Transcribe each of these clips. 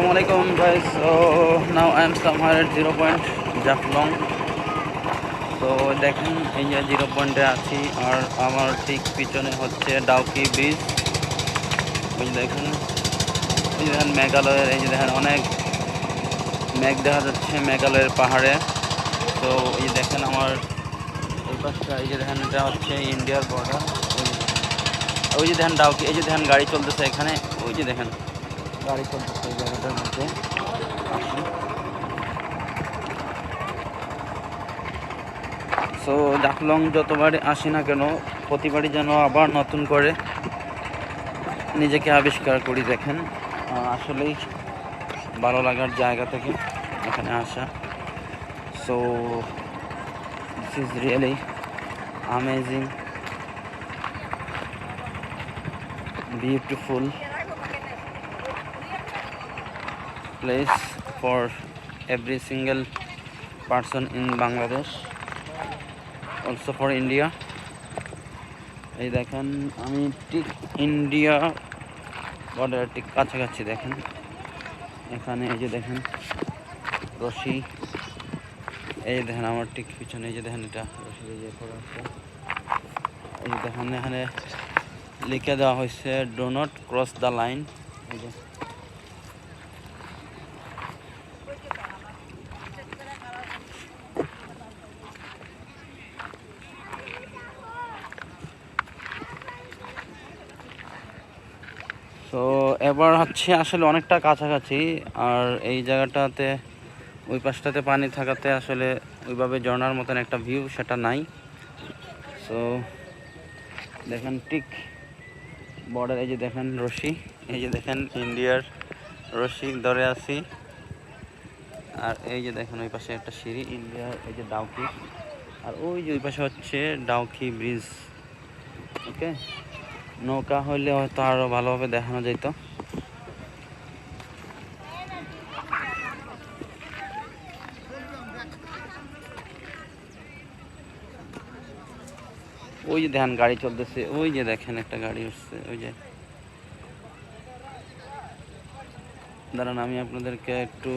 Assalamualaikum guys. So now I am somewhere at 0 point Jaflong. তো দেখেন এই যে 0 পয়েন্টে আছি আর আমার ঠিক পিছনে হচ্ছে ডাউকি ব্রিজ। ওই দেখেন মেঘালয়ের এই যে দেখেন অনেক মেঘ দেখা যাচ্ছে মেঘালয়ের পাহাড়ে। তো এই দেখেন আমার এই পাশটা এই যে দেখেন এটা হচ্ছে ইন্ডিয়ার বর্ডার। ওই যে দেখেন ডাউকি, এই যে দেখেন গাড়ি চলতেছে এখানে, ওই যে দেখেন গাড়ি চলতেছে এই জায়গাটার মধ্যে। সো জাফলং যতবারই আসি না কেন প্রতিবারই যেন আবার নতুন করে নিজেকে আবিষ্কার করি। দেখেন আসলেই ভালো লাগার জায়গা থেকে এখানে আসা। So this is really amazing, beautiful place for every single person in Bangladesh, also for India. এই দেখেন আমি ঠিক ইন্ডিয়া বর্ডারের ঠিক কাছাকাছি। দেখেন এখানে এই যে দেখেন রশি, এই দেখেন আমার ঠিক পিছনে এই যে দেখেন এটা রশি যে করা আছে। এই যে দেখেন এখানে লিখে দেওয়া হয়েছে do not cross the line. এই যে তো এবার হচ্ছে আসলে অনেকটা কাছাকাছি। আর এই জায়গাটাতে ওই পাশটাতে পানি থাকাতে আসলে ওইভাবে ঝর্ণার মতন একটা ভিউ সেটা নাই। সো দেখেন ঠিক বর্ডার, এই যে দেখেন রশি, এই যে দেখেন ইন্ডিয়ার রশি ধরে আছি। আর এই যে দেখেন ওই পাশে একটা সিঁড়ি ইন্ডিয়ার, এই যে ডাউকি। আর ওই যে ওই পাশে হচ্ছে ডাউকি ব্রিজ। ওকে, নৌকা হইলে হয়তো আরও ভালোভাবে দেখানো যেত। ওই যে দেখেন গাড়ি চলতেছে, ওই যে দেখেন একটা গাড়ি উঠছে, ওই যে দাঁড়ান আমি আপনাদেরকে একটু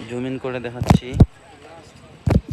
জুম ইন করে দেখাচ্ছি।